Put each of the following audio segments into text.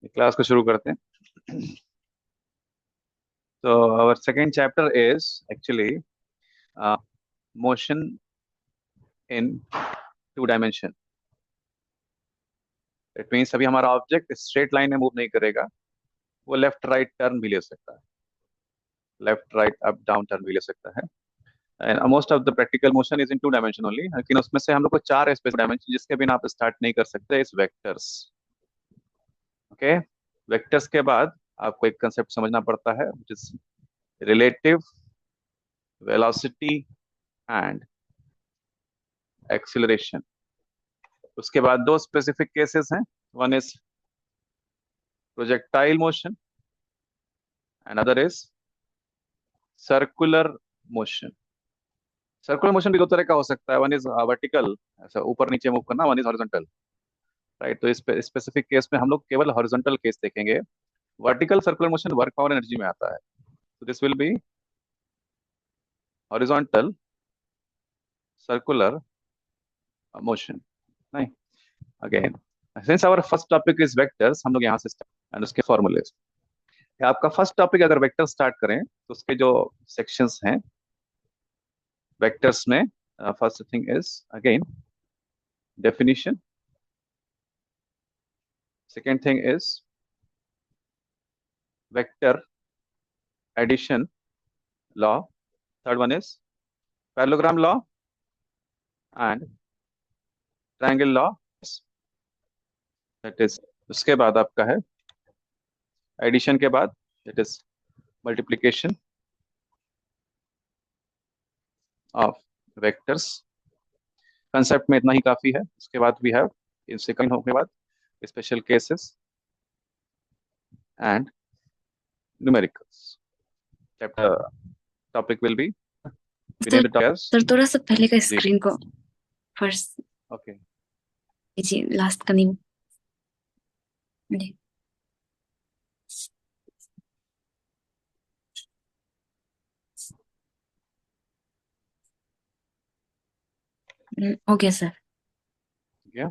Class को शुरू करते हैं. So our second chapter is actually motion in two dimension. It means अभी हमारा ऑब्जेक्ट स्ट्रेट लाइन में मूव नहीं करेगा, वो लेफ्ट राइट टर्न भी ले सकता है, left right up down turn भी ले सकता है. And most of the practical motion is in two dimension only, लेकिन उसमें से हम लोग को चार स्पेसिफिक डायमेंशन जिसके बिना आप स्टार्ट नहीं कर सकते इस वेक्टर्स. ओके, वेक्टर्स के बाद आपको एक कंसेप्ट समझना पड़ता है which is relative velocity and acceleration. उसके बाद दो स्पेसिफिक केसेस हैं. One is projectile motion, another is circular motion. Circular motion भी दो तरह का हो सकता है. वन इज वर्टिकल, ऐसा ऊपर नीचे मूव करना. One is horizontal, right. तो इस स्पेसिफिक केस में हम लोग केवल हॉरिजॉन्टल केस देखेंगे. Vertical circular motion work power energy में आता है. तो this will be horizontal circular motion. नहीं, again since our first topic is vectors, हम लोग यहाँ से स्टार्ट एंड उसके फॉर्मूले. आपका फर्स्ट टॉपिक अगर वेक्टर स्टार्ट करें तो उसके जो सेक्शंस हैं वेक्टर्स में, first thing is again definition. Second thing is vector addition law. Third one is parallelogram law and triangle law. That is, उसके बाद आपका है एडिशन के बाद that is multiplication of vectors. Concept में इतना ही काफी है. उसके बाद वी हैव इनसे कम होने के बाद special cases and numericals. Chapter topic will be sir within the topics. Sir थोड़ा सा पहले का जी, स्क्रीन को फर्स्ट ओके. जी लास्ट का नहीं. जी हो गया sir. Yeah.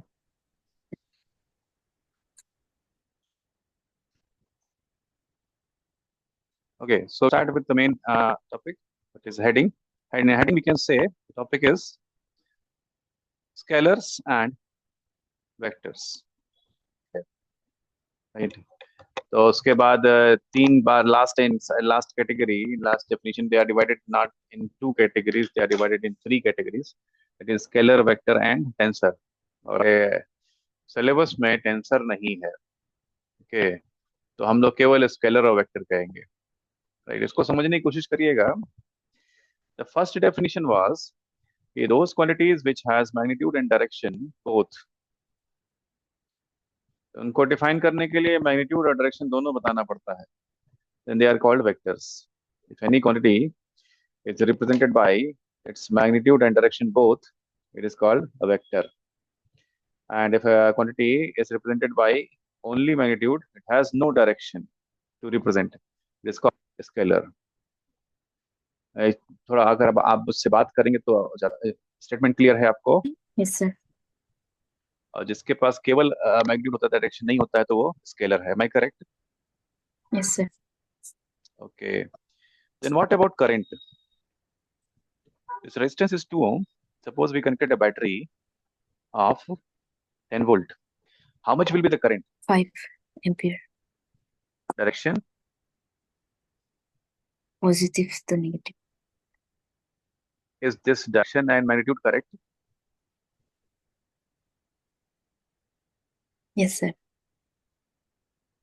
Okay, so start with the main topic, which is heading. And in heading, we can say the topic is scalars and vectors. Right. तो उसके बाद तीन बार last category, last definition, they are divided not in two categories, they are divided in three categories. It is scalar, vector and tensor. और syllabus में tensor नहीं है. Okay, तो हम लोग केवल स्केलर और वेक्टर कहेंगे. राइट, इसको समझने की कोशिश करिएगा. The first definition was those quantities which has magnitude and direction both. उनको डिफाइन करने के लिए मैग्नीट्यूड और डायरेक्शन दोनों बताना पड़ता है. then they are called vectors. If any quantity is represented by its magnitude and direction both, it is called a vector. And if a quantity is represented by only magnitude, it has no direction to represent, it is called scalar. थोड़ा अगर अब आप मुझसे बात करेंगे तो statement clear है आपको. Yes sir. और जिसके पास केवल मैग्नीट्यूड होता है, डायरेक्शन नहीं होता है, तो वो स्केलर है. मैं correct? Yes sir. Okay. Then what about current? This resistance is 2 ohm. Suppose we connected a battery of 10 volt. How much will be the current? 5 ampere. Direction? Positive तो negative. Is this direction and magnitude correct? Yes sir.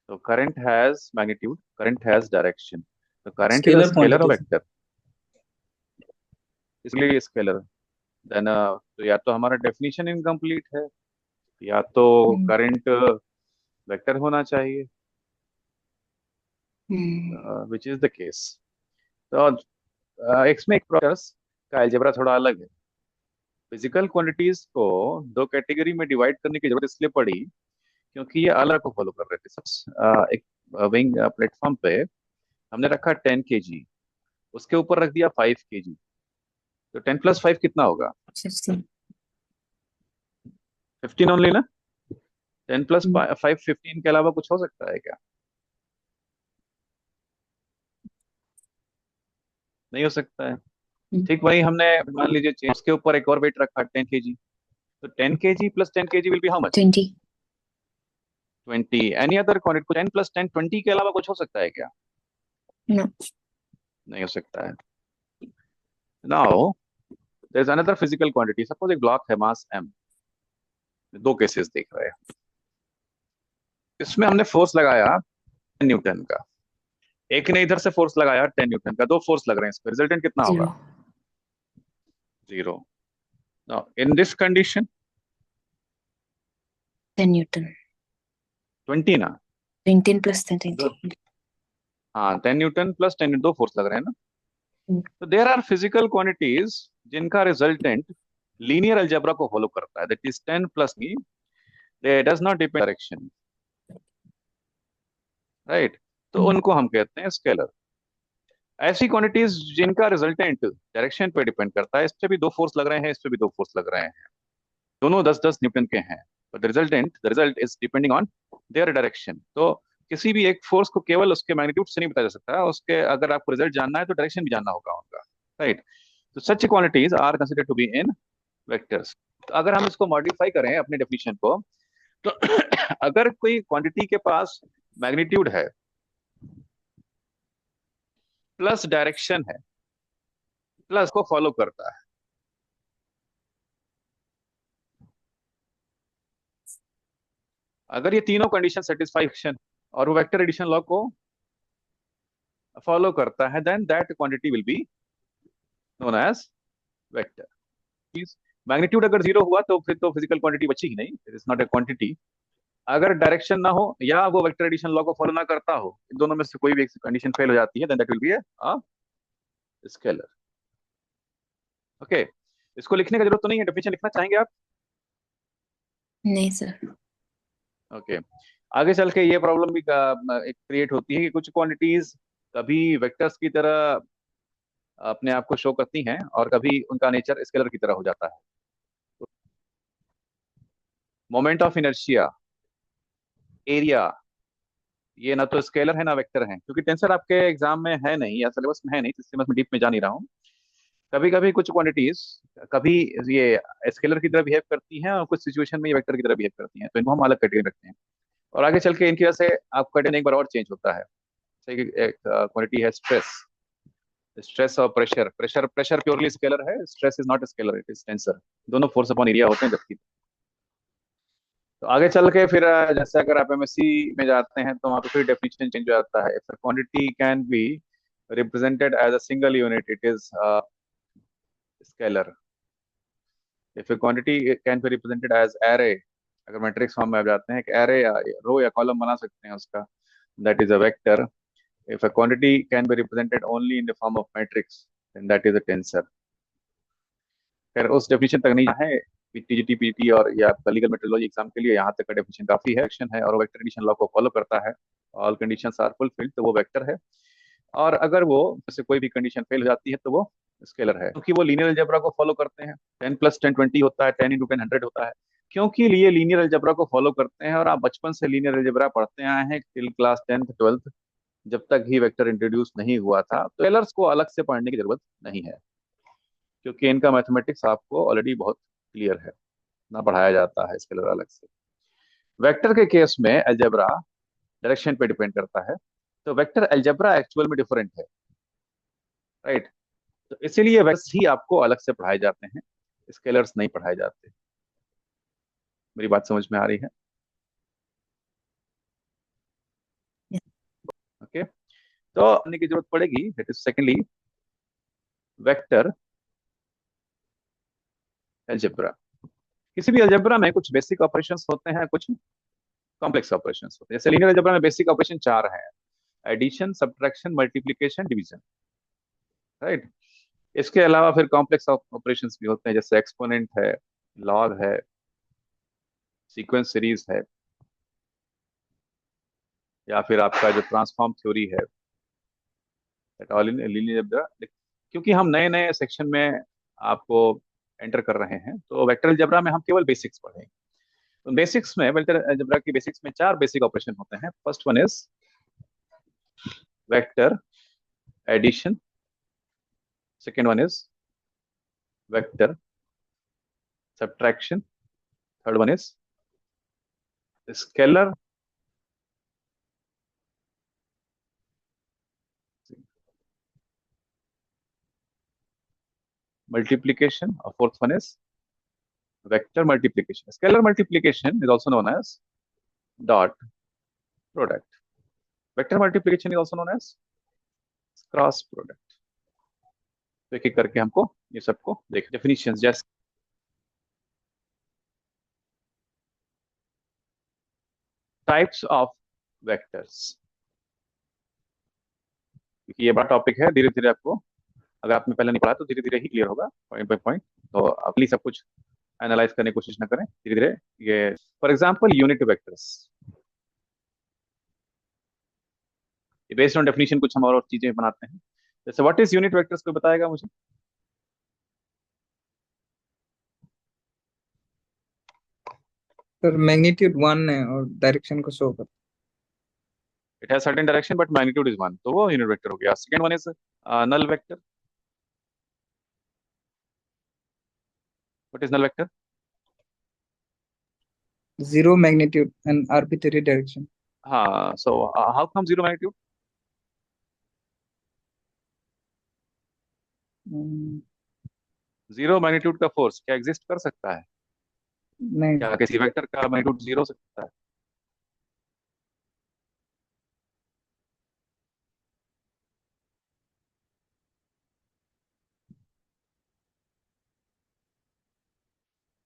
So current has magnitude, current has direction. So current is a Scalar scalar or quantity. vector? इसलिए scalar. Then तो या तो हमारा definition incomplete है, या तो current vector होना चाहिए, विच इज द केस. तो इसमें एक प्रोसेस का अलजेब्रा थोड़ा अलग है. फिजिकल क्वांटिटीज को दो कैटेगरी में डिवाइड करने की जरूरत इसलिए पड़ी क्योंकि ये अलग को फॉलो कर रहे थे. एक विंग प्लेटफॉर्म पे हमने रखा 10 kg, उसके ऊपर रख दिया 5 kg. तो 10 + 5 कितना होगा? 15. 15 ओनली ना. 10 प्लस हम्म, 5 15 के अलावा कुछ हो सकता है क्या? नहीं हो सकता है। हम्म, ठीक वही हमने मान लीजिए उसके ऊपर एक और वेट रखा 10 kg, तो 10 kg plus 10 kg will be how much? 20. 20। Any other quantity 10 plus 10 20 के अलावा कुछ हो सकता है क्या? No. नहीं हो सकता है। Now there is another physical quantity, suppose एक ब्लॉक है मास m। दो केसेस देख रहे हैं, इसमें हमने फोर्स लगाया 10 न्यूटन का, एक ने इधर से फोर्स लगाया 10 न्यूटन का, दो फोर्स लग रहे हैं, इस पर रिजल्टेंट कितना होगा? 0. 0। Now in this condition 10 Newton. 20 ना? 20 plus 10. दो, हाँ 10 न्यूटन प्लस 10, दो फोर्स लग रहे हैं ना। Mm. तो देयर आर फिजिकल क्वांटिटीज जिनका रिजल्टेंट लीनियर अलजेब्रा को फॉलो करता है, that is 10 plus me, they does not depend direction, right? तो Mm. उनको हम कहते हैं स्केलर। ऐसी क्वांटिटीज जिनका रिजल्टेंट डायरेक्शन पे डिपेंड करता है, इस पे भी दो फोर्स लग रहे हैं, इस पे भी दो फोर्स लग रहे हैं, दोनों 10-10 न्यूटन के हैं, but the result is depending on their direction. तो किसी भी एक फोर्स को केवल उसके मैग्नीट्यूड से नहीं बताया जा सकता, उसके अगर आपको रिजल्ट जानना है तो डायरेक्शन भी जानना होगा उनका, राइट? तो such quantities are considered to be in vectors. तो अगर हम इसको मॉडिफाई करें अपने डेफिनेशन को, तो अगर कोई क्वांटिटी के पास मैग्नीट्यूड है प्लस डायरेक्शन है प्लस को फॉलो करता है, अगर ये तीनों कंडीशन सेटिस्फैक्शन और वो वेक्टर एडिशन लॉ को फॉलो करता है, then that quantity will be known as vector. Magnitude अगर जीरो हुआ तो फिर तो फिजिकल क्वांटिटी बची ही नहीं, it is not a quantity. अगर डायरेक्शन ना हो या वो वेक्टर एडिशन लॉ को फॉलो ना करता हो, इन दोनों में से कोई भी एक कंडीशन फेल हो जाती है, then that will be a scalar. Okay, इसको लिखने का जरूरत तो नहीं है, डेफिनेशन लिखना चाहेंगे आप? नहीं सर. ओके। आगे चल के ये प्रॉब्लम भी एक क्रिएट होती है कि कुछ क्वांटिटीज कभी वेक्टर्स की तरह अपने आप को शो करती हैं और कभी उनका नेचर स्केलर की तरह हो जाता है। मोमेंट ऑफ इनर्शिया, एरिया, ये ना तो स्केलर है ना वेक्टर है, क्योंकि टेंसर आपके एग्जाम में है नहीं या सिलेबस में है नहीं, इसलिए मैं डीप में जा नहीं रहा हूँ। कभी कभी कुछ क्वांटिटीज कभी ये स्केलर की तरह बिहेव करती हैं और कुछ सिचुएशन में ये वेक्टर की तरह बिहेव करती हैं, तो इनको हम अलग कैटेगरी में रखते हैं। और आगे चल के इनकी वजह से आपका कैटेगरी एक बार और चेंज होता है। जैसे कि एक क्वांटिटी है स्ट्रेस, स्ट्रेस और प्रेशर, प्रेशर प्योरली स्केलर है, stress is not scalar, it is tensor. दोनों फोर्स अपॉन एरिया होते हैं जबकि। तो आगे चल के फिर जैसे अगर आप एमएससी में जाते हैं तो वहाँ पे फिर डेफिनेशन चेंज हो जाता है। If quantity can be represented as a single unit, it is scalar. If quantity can be represented as array, अगर मैट्रिक्स फॉर्म में आ जाते हैं, एक एरे या रो या कॉलम बना सकते हैं उसका, that is a vector. If a quantity can be represented only in the form of matrix, then that is a tensor. खैर उस डेफिनेशन तक नहीं है, टीजीटी पीटी और या आपका लीगल मेट्रोलॉजी एग्जाम के लिए यहाँ तक का डेफिनेशन काफी है, एक्शन है और वेक्टर एडिशन लॉ को फॉलो करता है, ऑल कंडीशंस आर फुलफिल्ड तो वो वेक्टर है। और अगर वो जैसे कोई भी कंडीशन फेल हो जाती है तो वो स्केलर है, क्योंकि वो लीनियर अलजेब्रा को फॉलो करते हैं। 10 + 10 = 20 होता है, 10 × 10 = 100 होता है, क्योंकि ये लीनियर अलजेब्रा को फॉलो करते हैं। और आप बचपन से लीनियर अलजेब्रा पढ़ते आए हैं टिल क्लास 10th 12th, जब तक ही वेक्टर इंट्रोड्यूस नहीं हुआ था, तो स्केलर्स को अलग से पढ़ने की जरूरत नहीं है, क्योंकि इनका मैथमेटिक्स आपको ऑलरेडी बहुत क्लियर है, ना पढ़ाया जाता है स्केलर अलग से। वेक्टर के केस में अलजेब्रा डायरेक्शन पे डिपेंड करता है, तो वेक्टर अलजेब्रा एक्चुअल में डिफरेंट है, राइट? तो इसीलिए वेक्टर्स ही आपको अलग से पढ़ाए जाते हैं, स्केलर्स नहीं पढ़ाए जाते। मेरी बात समझ में आ रही है? Yes. ओके। तो आने की जरूरत पड़ेगी, that is secondly vector algebra. किसी भी अलजेब्रा में कुछ बेसिक ऑपरेशंस होते हैं, कुछ कॉम्प्लेक्स ऑपरेशंस होते हैं। जैसे लीनियर अलजेब्रा में बेसिक ऑपरेशन चार हैं: addition, subtraction, multiplication, division, right? इसके अलावा फिर कॉम्प्लेक्स ऑपरेशंस भी होते हैं, जैसे एक्सपोनेंट है, लॉग है, सीक्वेंस सीरीज है, या फिर आपका जो ट्रांसफॉर्म थ्योरी है, that all in linear algebra. क्योंकि हम नए नए सेक्शन में आपको एंटर कर रहे हैं, तो वेक्टर अलजेब्रा में हम केवल बेसिक्स पढ़ेंगे। तो बेसिक्स में वेक्टर अलजेब्रा की बेसिक्स में 4 बेसिक ऑपरेशन होते हैं. First one is vector addition. Second one is vector subtraction. Third one is scalar multiplication. Or fourth one is vector multiplication. Scalar multiplication is also known as dot product. Vector multiplication is also known as cross product. तो एक एक करके हमको ये सबको देख definitions. जैसे types of vectors, क्योंकि ये बड़ा टॉपिक है. धीरे धीरे आपको, अगर आपने पहले नहीं पढ़ा तो धीरे धीरे ही क्लियर होगा पॉइंट बाय पॉइंट. तो अगली सब कुछ एनालाइज करने की कोशिश ना करें, धीरे धीरे. ये for example unit vectors, based on definition कुछ हम और चीजें बनाते हैं. जैसे व्हाट इज यूनिट वेक्टर्स, कोई बताएगा मुझे? सर मैग्नीट्यूड 1 है और डायरेक्शन को शो कर. It has certain direction but magnitude is 1, तो वो यूनिट वेक्टर हो गया. Second one is null vector. What is null vector? 0 magnitude and arbitrary direction. हाँ, so how come zero magnitude? Zero magnitude का force क्या exist कर सकता है? नहीं. क्या किसी वेक्टर का मैग्नीट्यूड जीरो हो सकता है?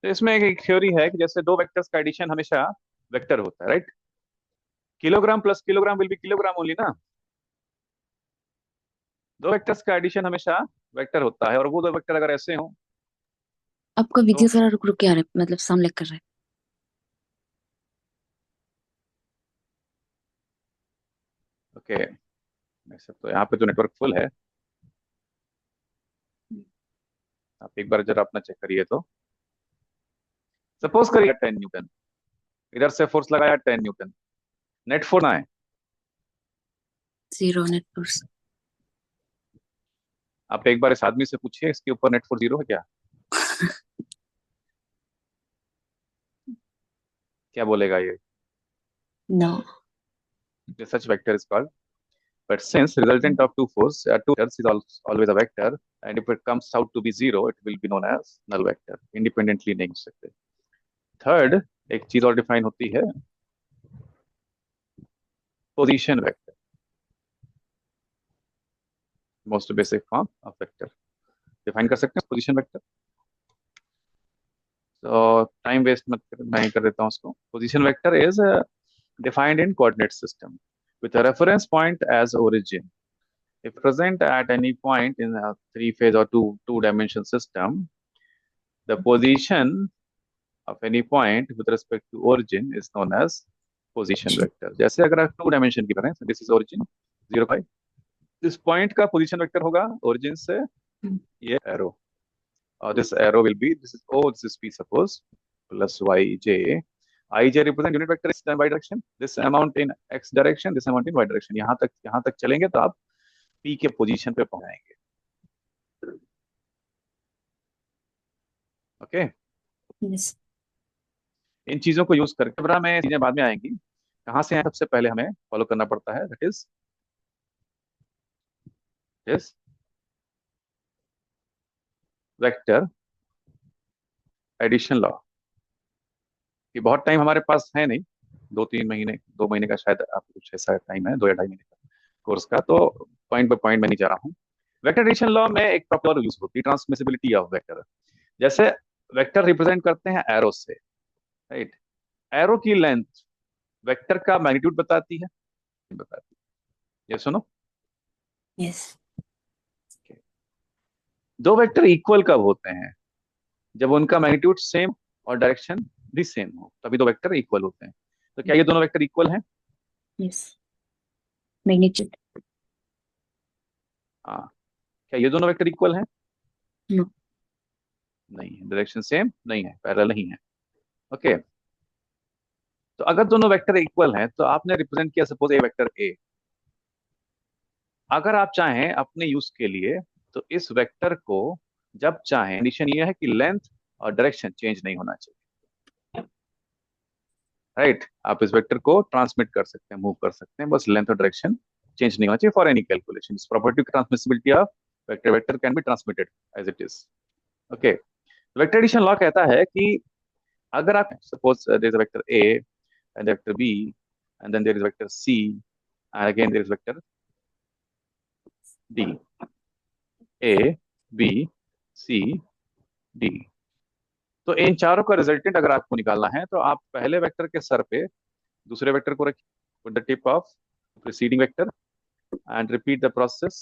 तो इसमें एक थ्योरी है कि जैसे दो वेक्टर्स का एडिशन हमेशा वेक्टर होता है, right? Kilogram plus kilogram will be kilogram only ना. दो वेक्टर्स का एडिशन हमेशा वेक्टर होता है, और वो दो वेक्टर अगर ऐसे हो आपका तो वीडियो जरा रुक रुक के आ रहा है, मतलब साउंड लैग कर रहा है. ओके. ऐसे तो यहाँ पे तो नेटवर्क फुल है. आप एक बार जरा अपना चेक करिए. तो सपोज करिए 10 न्यूटन, इधर से फोर्स लगाया 10 न्यूटन, नेट फोर्स ना है. 0 नेट फोर्स. आप एक बार इस आदमी से पूछिए इसके ऊपर नेट फोर्स जीरो है क्या? क्या बोलेगा ये? No. Such vector is called. But since resultant of two force, two vectors is always a vector, and if it comes out to be zero, it will be known as null vector. Independently नहीं हो सकते. Third, एक चीज और define होती है, position vector. Most basic form of vector define कर सकते हैं पोजीशन वेक्टर. तो टाइम वेस्ट मत कर, मैं ही कर देता हूँ उसको. Position vector is defined in coordinate system with a reference point as origin. If present at any point in a three-phase or two-dimension system, the position of any point with respect to origin is known as position vector. जैसे अगर आप to dimension की करें, this is origin 0, 5, इस point का position vector होगा origin से ये एरो, और this arrow will be, this is O, this is P suppose, plus Y J. I j represent unit vector in y direction, this amount in x direction, this amount in y direction. यहाँ तक चलेंगे तो आप p के position पे पहुंचेंगे. Okay. Yes. इन चीजों को यूज करके बड़ा में चीजें बाद में आएंगी. कहाँ से है सबसे पहले हमें फॉलो करना पड़ता है, that is this vector addition law. ये बहुत टाइम हमारे पास है नहीं, 2-3 महीने, 2 महीने का शायद आपको कुछ ऐसा टाइम है, 2 या 2.5 महीने का कोर्स का. तो पॉइंट बाय पॉइंट मैं नहीं जा रहा हूँ. वेक्टर एडिशन लॉ में एक प्रॉपर यूज होती है, ट्रांसमिसिबिलिटी ऑफ वेक्टर. जैसे वेक्टर रिप्रेजेंट करते हैं एरो से, राइट? एरो की लेंथ वेक्टर का मैग्नीट्यूड बताती है, बताती है. ये सुनो, यस. दो वेक्टर इक्वल कब होते हैं? जब उनका मैग्नीट्यूड सेम और डायरेक्शन भी सेम हो, तभी दो वेक्टर इक्वल होते हैं. तो क्या ये दोनों वेक्टर इक्वल हैं? यस. मैग्नीट्यूड. हाँ. क्या ये दोनों वेक्टर इक्वल हैं? नो. नहीं है. डायरेक्शन सेम नहीं है, पैरेलल नहीं है. ओके. तो अगर दोनों वेक्टर इक्वल हैं तो आपने रिप्रेजेंट किया सपोज ए वेक्टर ए। अगर आप चाहें अपने यूज के लिए तो इस वेक्टर को जब चाहें, कंडीशन ये है कि लेंथ और डायरेक्शन चेंज नहीं होना चाहिए, राइट। आप इस वेक्टर को ट्रांसमिट कर सकते हैं, मूव कर सकते हैं, बस लेंथ और डायरेक्शन चेंज नहीं होना चाहिए for any calculation. Property of transmissibility of vector, vector can be transmitted as it is. Okay, vector addition law कहता है कि अगर आप suppose there is a vector A and vector B and then there is vector C and again there is vector D, A B C D. तो इन चारों का resultant अगर आपको निकालना है तो आप पहले वेक्टर के सर पे दूसरे वेक्टर को रखिए with the tip of preceding vector and repeat the process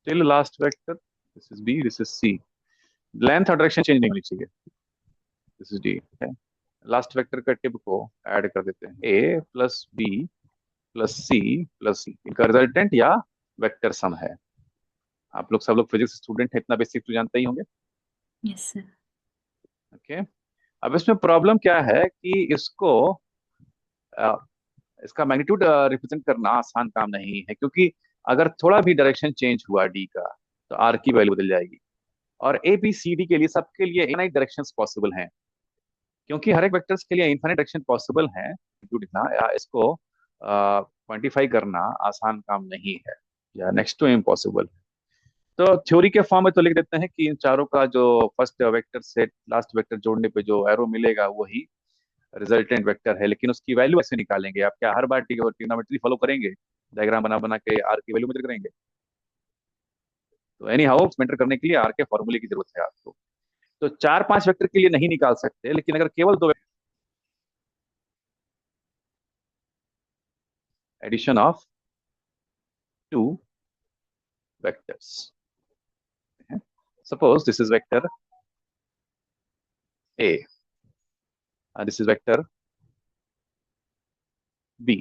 till last vector. This is B, this is C. Length और डायरेक्शन चेंज नहीं होनी चाहिए। This is D, okay? Last vector का टिप को ऐड कर देते हैं, A plus B plus C plus C, इनका रिजल्टेंट या वेक्टर सम है। आप लोग सब लोग फिजिक्स स्टूडेंट हैं, इतना बेसिक तो जानते ही होंगे। Yes sir. ओके, अब इसमें प्रॉब्लम क्या है कि इसका मैग्नीट्यूड रिप्रेजेंट करना आसान काम नहीं है, क्योंकि अगर थोड़ा भी डायरेक्शन चेंज हुआ डी का तो आर की वैल्यू बदल जाएगी। और ए बी सी डी के लिए सबके लिए इनफाइनाइट डायरेक्शंस पॉसिबल हैं, क्योंकि हर एक वेक्टर्स के लिए इनफाइनाइट डायरेक्शन पॉसिबल है। या इसको क्वांटिफाई करना आसान काम नहीं है, या नेक्स्ट टू इम्पॉसिबल। तो थ्योरी के फॉर्म में तो लिख देते हैं कि इन चारों का जो फर्स्ट वेक्टर से लास्ट वेक्टर जोड़ने पे जो एरो मिलेगा वही रिजल्टेंट वेक्टर है, लेकिन उसकी वैल्यू ऐसे निकालेंगे। आप क्या हर बार ट्रिग्नोमेट्री फॉलो करेंगे, डायग्राम बना बना के आर की वैल्यू मेजर करेंगे? तो एनी हाउ मेंटर करने के लिए आर के फॉर्मूले की जरूरत है आपको। तो 4-5 वेक्टर के लिए नहीं निकाल सकते, लेकिन अगर केवल दो addition of two vectors, suppose this is vector A, this is vector B,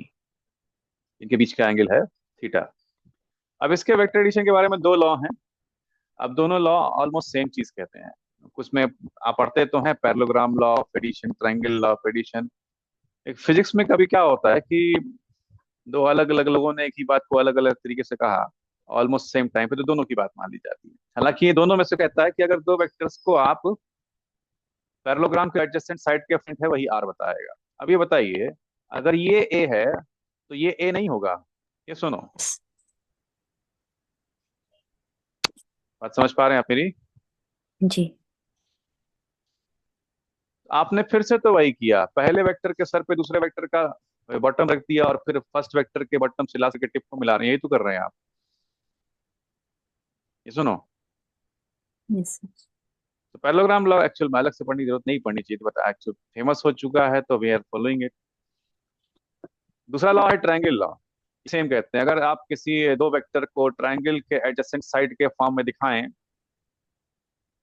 इनके बीच का एंगल है थीटा। अब इसके वेक्टर एडिशन के बारे में दो लॉ हैं। अब दोनों लॉ ऑलमोस्ट सेम चीज कहते हैं। कुछ में आप पढ़ते तो हैं parallelogram law of addition, triangle law of addition. एक फिजिक्स में कभी क्या होता है कि दो अलग अलग लोगों ने एक ही बात को अलग अलग तरीके से कहा ऑलमोस्ट सेम टाइम पे, तो दोनों की बात मान ली जाती है। हालांकि ये दोनों में से कहता है कि अगर दो वेक्टर्स को आप पैरेललोग्राम के एडजेसेंट साइड के फ्रंट है वही आर बताएगा। अब ये बताइए, अगर ये ए है तो ये ए नहीं होगा? ये सुनो, बात समझ पा रहे हैं आप मेरी? जी। आपने फिर से तो वही किया, पहले वेक्टर के सर पे दूसरे वेक्टर का बॉटम रख दिया और फिर फर्स्ट वेक्टर के बॉटम से लास्ट के टिप को मिला रहे हैं, यही तो कर रहे हैं आप। ये सुनो, यस सर। तो पैरेललोग्राम लॉ एक्चुअल में अलग से पढ़ने की जरूरत नहीं पड़नी चाहिए, तो एक्चुअल फेमस हो चुका है तो वी आर फॉलोइंग इट। दूसरा लॉ है ट्रायंगल लॉ, सेम कहते हैं। अगर आप किसी दो वेक्टर को ट्रायंगल के एडजेसेंट साइड के फॉर्म में दिखाएं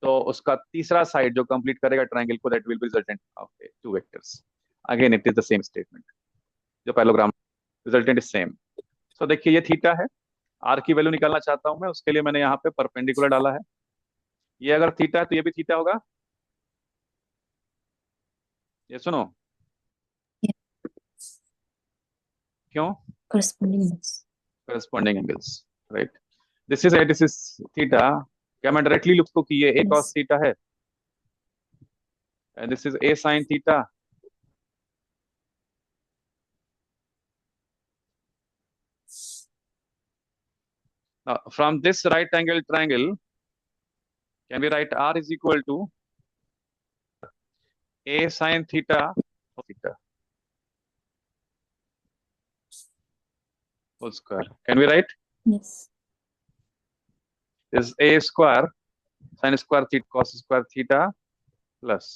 तो उसका तीसरा साइड जो कंप्लीट करेगा ट्रायंगल को, that will B resultant of two vectors. Again it is the same statement, जो पैरेललोग्राम रिजल्टेंट इज सेम। सो देखिए ये थीटा है, आर की वैल्यू निकालना चाहता हूं मैं, उसके लिए मैंने यहाँ पे परपेंडिकुलर डाला है। ये अगर थीटा है तो ये भी थीटा होगा। ये सुनो, क्यों? Corresponding angles, right. This is theta. क्या मैं डायरेक्टली लिख सकूं कि ये ए कॉस थीटा है and this is a sine theta? From this right angle triangle, can we write R is equal to A sin theta theta whole square. Can we write Yes. this A square sin square theta cos square theta plus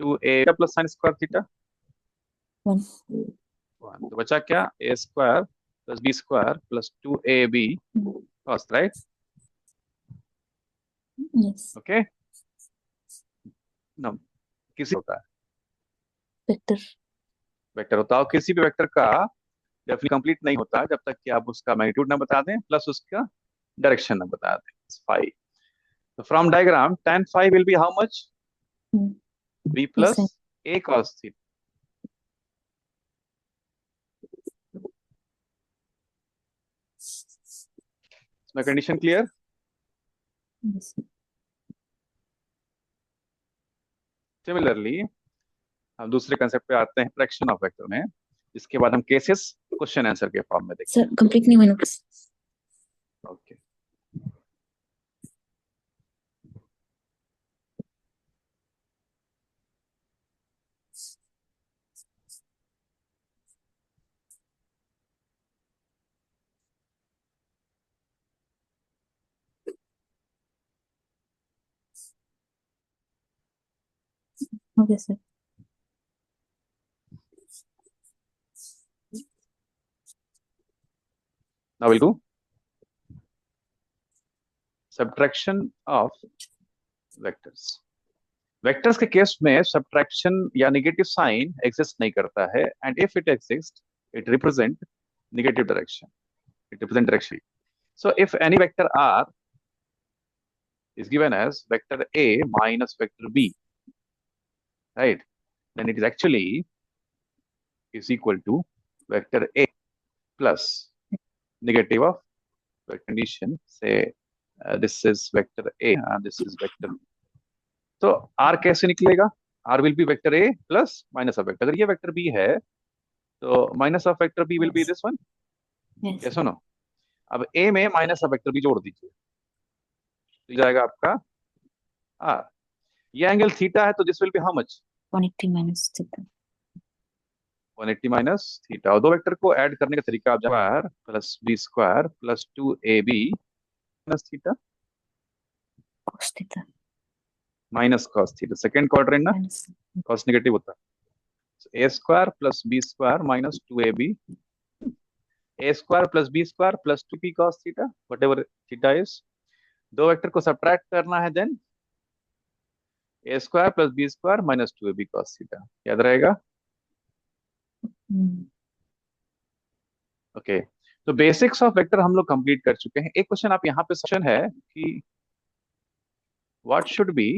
2A plus sin square theta 1. 1. तो बचा क्या? A square plus B square plus 2AB cos, right? Yes. Okay. No, किसी होता है Vector. Vector होता है, किसी भी वेक्टर का डेफिनेटली कंप्लीट नहीं होता जब तक कि आप उसका मैग्नीट्यूड ना बता दें प्लस उसका डायरेक्शन ना बता दें। फाई, तो from diagram tan phi will be how much? Hmm. B plus Yes, A cos theta, my condition clear? Yes, sir. Similarly, हम दूसरे कंसेप्ट पे आते हैं फ्रैक्शन ऑफ वेक्टर में, इसके बाद हम केसेस क्वेश्चन आंसर के फॉर्म में देखते Sir, complete नहीं हुई notes. हैं. Okay, Okay, sir. now we'll do subtraction of vectors. Vectors के केस में सब्ट्रैक्शन या नेगेटिव साइन एग्जिस्ट नहीं करता है, and if it exist it represent negative direction, it represent direction. So if any vector r is given as vector a minus vector b, right, then it is actually is equal to vector a plus negative of vector condition. Say this is vector a and this is vector b. तो r कैसे निकलेगा? r will be vector a plus minus of vector. अगर ये vector b है तो minus of vector b will be Yes. this one. Yes. Yes or no? अब a में minus of vector b जोड़ दीजिए तो ये जाएगा आपका r. ये एंगल थीटा है तो this will be how much? 180 minus theta. 180 minus theta. और दो वेक्टर को ऐड करने का तरीका आप square plus B square plus 2ab minus theta Cos theta. Minus cos theta. Second quadrant ना, Minus. कॉस नेगेटिव होता है. a square plus B square minus 2ab, a square plus B square plus 2b cos theta, whatever theta is. दो vector को subtract करना है, then a square plus B square minus 2ab cos theta. याद रहेगा? Okay, तो basics of vector हम लोग complete कर चुके हैं. एक क्वेश्चन आप यहाँ पे क्वेश्चन है कि what should be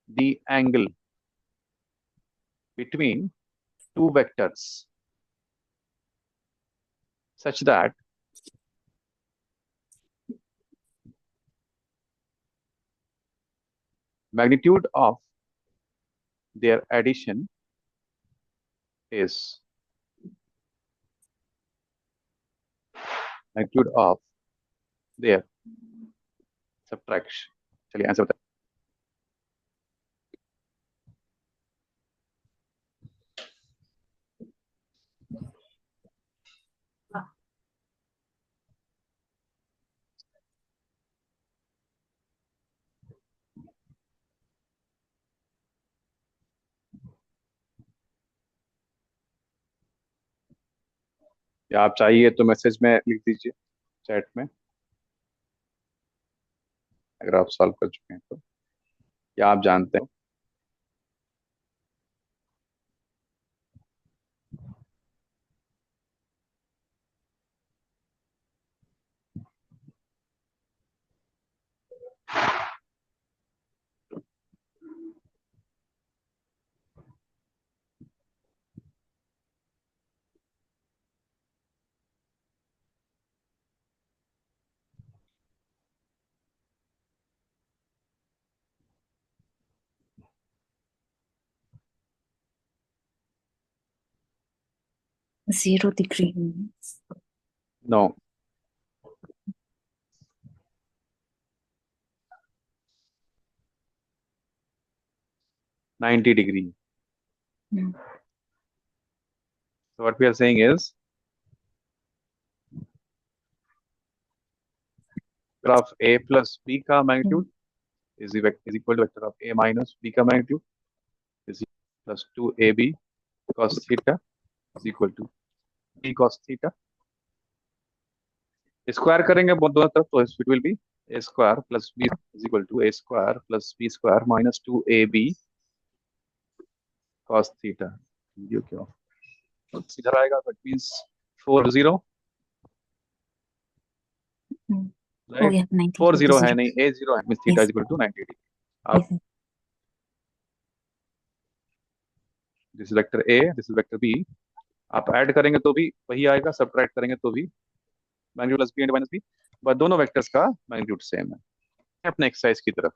the angle between two vectors such that magnitude of their addition is magnitude of their subtraction. चलिए आंसर बताइए. या आप चाहिए तो मैसेज में लिख दीजिए चैट में अगर आप सॉल्व कर चुके हैं तो, या आप जानते हैं. Zero degree. No, ninety degree. No. So what we are saying is vector of a plus b का magnitude is equal to vector of a minus b का magnitude is plus 2ab cos theta is equal to b cos theta. Square करेंगे दोनों तरफ तो it will be a square plus b is equal to a square plus b square minus 2ab cos theta. ये क्या सीधा आएगा? That means 40, Oh right? yeah, 90. 40 है 0. नहीं, a0 है, means theta Yes. Is equal to 90 degree. Yes, अब sir. This is vector a, this is vector b. आप add करेंगे तो भी वही आएगा, सब्ट्रैक्ट करेंगे तो भी magnitude plus B and minus B, but दोनों वेक्टर्स का मैग्नीट्यूड सेम है। अपने एक्सरसाइज की तरफ।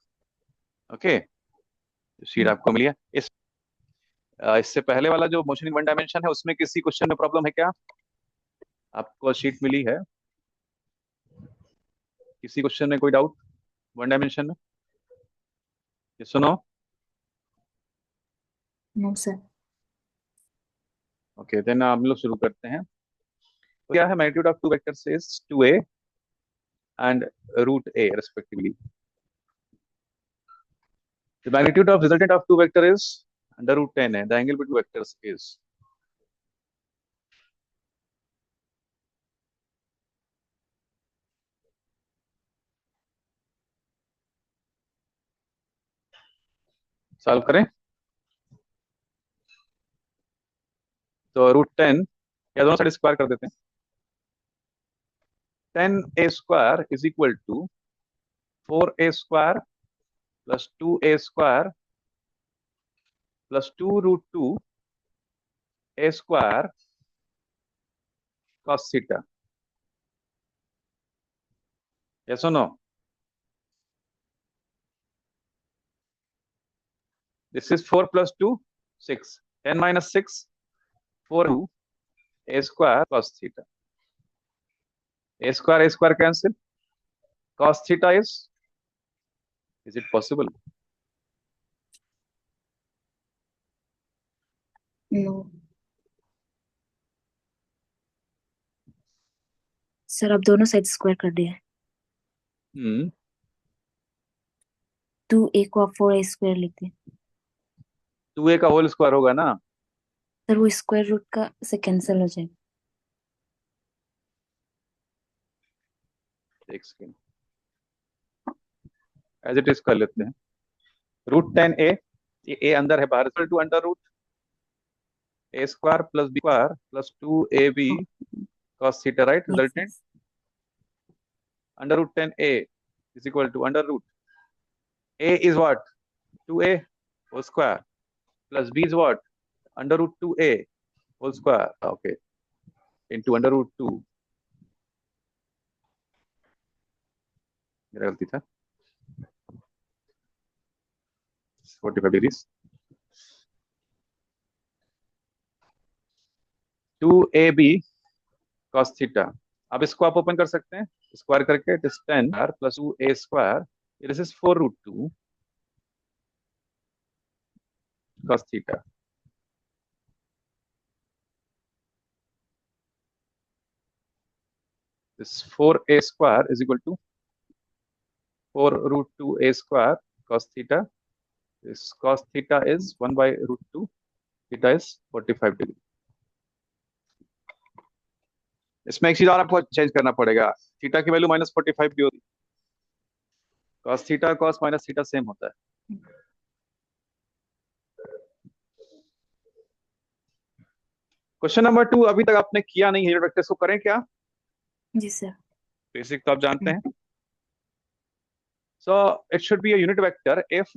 ओके, शीट आपको मिली है। इससे पहले वाला जो मोशन इन वन डायमेंशन है उसमें किसी क्वेश्चन में प्रॉब्लम है क्या? आपको शीट मिली है, किसी क्वेश्चन में कोई डाउट वन डायमेंशन में? ये सुनो। No sir. ओके, देन हम लोग शुरू करते हैं। तो क्या है, magnitude of two vectors is 2a and root a respectively. The magnitude of resultant of two vector is under root 10 है, the angle between vectors is solve करें तो रूट 10 या दोनों साइड स्क्वायर कर देते हैं। 10a square is equal to 4a square plus 2a square plus 2 root 2 a square cos theta. Yes और no? This is 4 plus 2 6, 10 minus 6 4 2 a square cos theta. a square cancel, cos theta is it possible? No sir, अब दोनों side square कर दिया है। हम्म 2a को आप 4a square लिखते हैं 2a का होल स्क्वायर होगा ना? सर, वो स्क्वायर रूट का से कैंसिल हो जाएगा। एक सेकेंड, एज इट इज कर लेते हैं। रूट 10a, ये a अंदर है, बाहर two under root a square plus b square plus 2ab cos theta, right? Yes, resultant yes. Under root 10a is equal to under root a is what 2a whole square plus b is what under root 2a whole square, okay, into under root 2। मेरा गलती था, 45 degrees. 2ab cos theta, अब इसको आप open कर सकते हैं square करके, it is 10 plus 2a square, this is 4 root 2 cos theta. This 4a square is equal to 4 root 2a square cos theta. This cos theta is 1 by root 2. Theta is 45 degree. इसमें एक चीज और आपको change करना पड़ेगा, theta की value -45 भी होती है। cos theta cos minus theta same होता है। क्वेश्चन नंबर 2 अभी तक आपने किया नहीं है, वेक्टर्स को करें क्या? जी सर। बेसिक तो आप जानते हैं। So it should be a unit vector if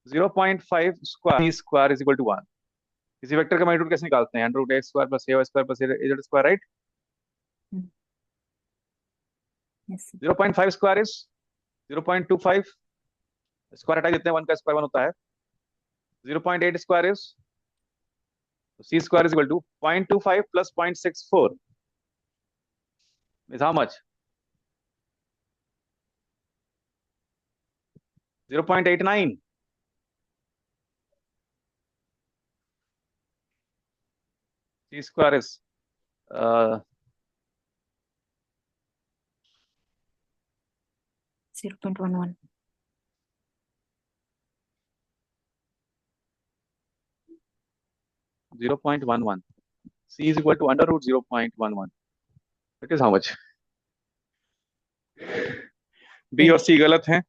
0.5 square b square is equal to 1। किसी वेक्टर का मैग्नीट्यूड कैसे निकालते हैं? Under root a square plus a square plus az square, right? Yes sir. 0.5 square is 0.25, square हटा देते हैं, 1 का square 1 होता है। 0.8 square is c square is equal to 0.25 plus 0.64 is how much? 0.89. C square is 0.11 0.11. C is equal to under root 0.11. That is how much? B और C गलत हैं।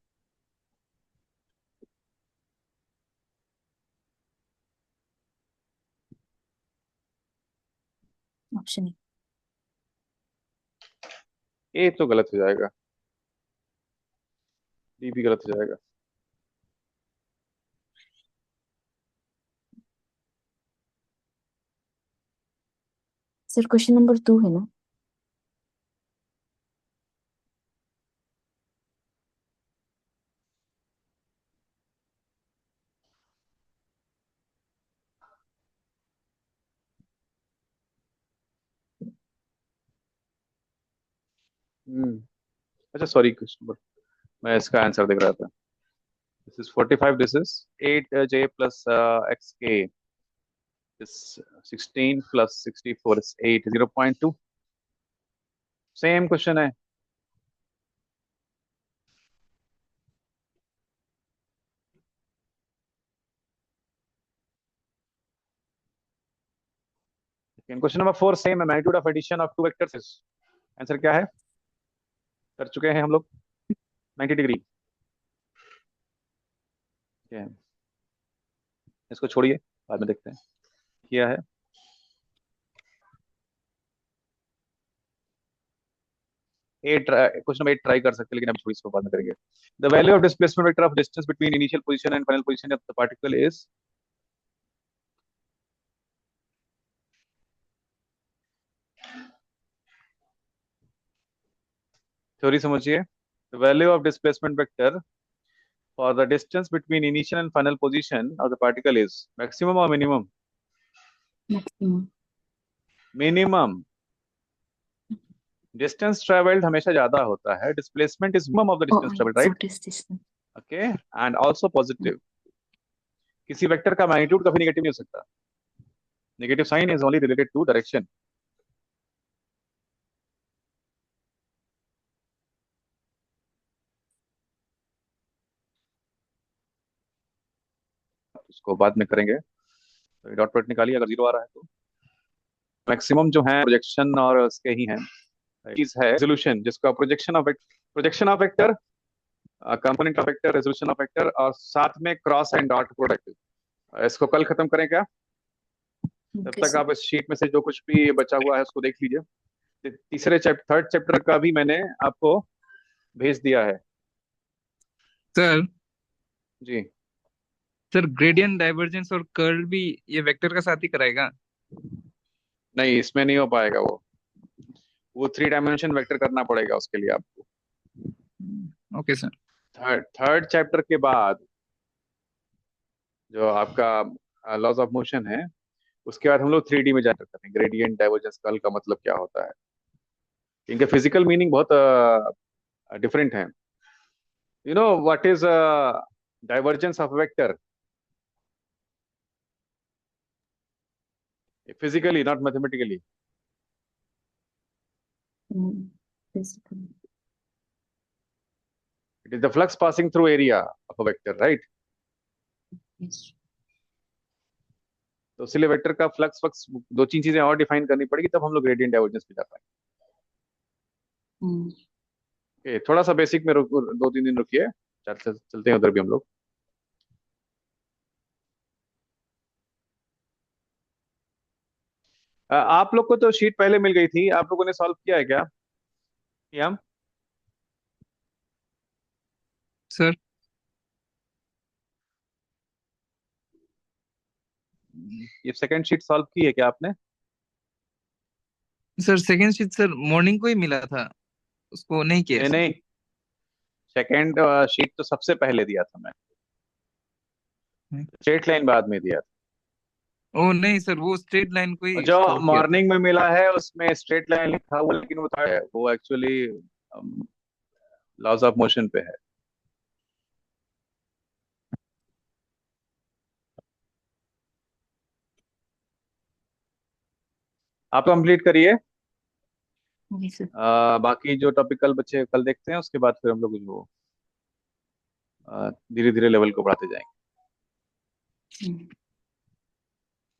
Option A तो गलत हो जाएगा, B भी गलत हो जाएगा। सर, क्वेश्चन नंबर 2 है ना? अच्छा सॉरी कृष्ण, मैं इसका आंसर देख रहा था. This is 45. This is 8j plus xk is 16 plus 64 is 8. 0.2. Same question है. Question number 4 same है. Magnitude of addition of two vectors is. Answer क्या है? कर चुके हैं हम लोग 90 डिग्री. इसको छोड़िए, बाद में देखते हैं. किया है. क्वेश्चन नंबर 8 ट्राई कर सकते हैं, लेकिन अभी थोड़ी इसको बाद में करेंगे. The value of displacement vector of distance between initial position and final position of the particle is. Theory समझिए. The value of displacement vector for the distance between initial and final position of the particle is maximum or minimum? Maximum. Minimum. Distance traveled हमेशा ज्यादा होता है. Displacement is minimum of the distance traveled, right? What is distance? Okay, and also positive. किसी vector का magnitude कभी negative नहीं हो सकता. Negative sign is only related to direction. उसको बाद में करेंगे. तो डॉट प्रोडक्ट निकालिए अगर जीरो आ रहा है तो. मैक्सिमम जो है प्रोजेक्शन और उसके ही है. चीज है रेजोल्यूशन, जिसका projection of vector, component of vector, resolution of vector, और साथ में क्रॉस एंड डॉट प्रोडक्ट. इसको कल खत्म करें क्या? तब Okay, तक sir. आप इस शीट में से जो कुछ भी बचा हुआ है उसको देख लीजिए. थर्ड चैप्टर का भी मैंने आपको भेज दिया है. सर जी. सर ग्रेडियंट डाइवर्जेंस और कर्ल भी ये वेक्टर का साथ ही कराएगा? नहीं, इसमें नहीं हो पाएगा. वो 3 डायमेंशन वेक्टर करना पड़ेगा उसके लिए आपको. Okay sir. थर्ड चैप्टर के बाद जो आपका लॉज ऑफ मोशन है, उसके बाद हम लोग 3D में जा सकते हैं. ग्रेडियंट डाइवर्जेंस कर्ल का मतलब क्या होता है, इनके फिजिकल मीनिंग बहुत डिफरेंट है. You know what is divergence of vector physically, not mathematically? Basically. It is the flux passing through area of a vector, right? Yes. तो इसलिए वेक्टर का फ्लक्स 2-3 चीजें और डिफाइन करनी पड़ेगी, तब हम लोग ग्रेडियंट डाइवर्जेंस पे जा पाएंगे. थोड़ा सा बेसिक में 2-3 दिन रुकिए. चलते हैं उधर भी हम लोग. आप लोग को तो शीट पहले मिल गई थी. आप लोगों ने सॉल्व किया है क्या? हम सर ये सेकंड शीट सॉल्व की है क्या आपने? Sir second sheet sir morning को ही मिला था, उसको नहीं किया नहीं सर. नहीं, सेकंड शीट तो सबसे पहले दिया था मैं. स्ट्रेट लाइन बाद में दिया था. ओ नहीं सर, वो स्ट्रेट लाइन को ही जो सॉल्व किया था. मॉर्निंग में मिला है उसमें स्ट्रेट लाइन लिखा हुआ, लेकिन वो एक्चुअली लॉज ऑफ मोशन पे है. आप कंप्लीट करिए. Okay, sir. बाकी जो टॉपिकल बच्चे कल देखते हैं, उसके बाद फिर हम लोग जो धीरे धीरे लेवल को बढ़ाते जाएंगे.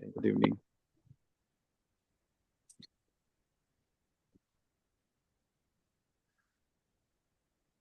Good evening.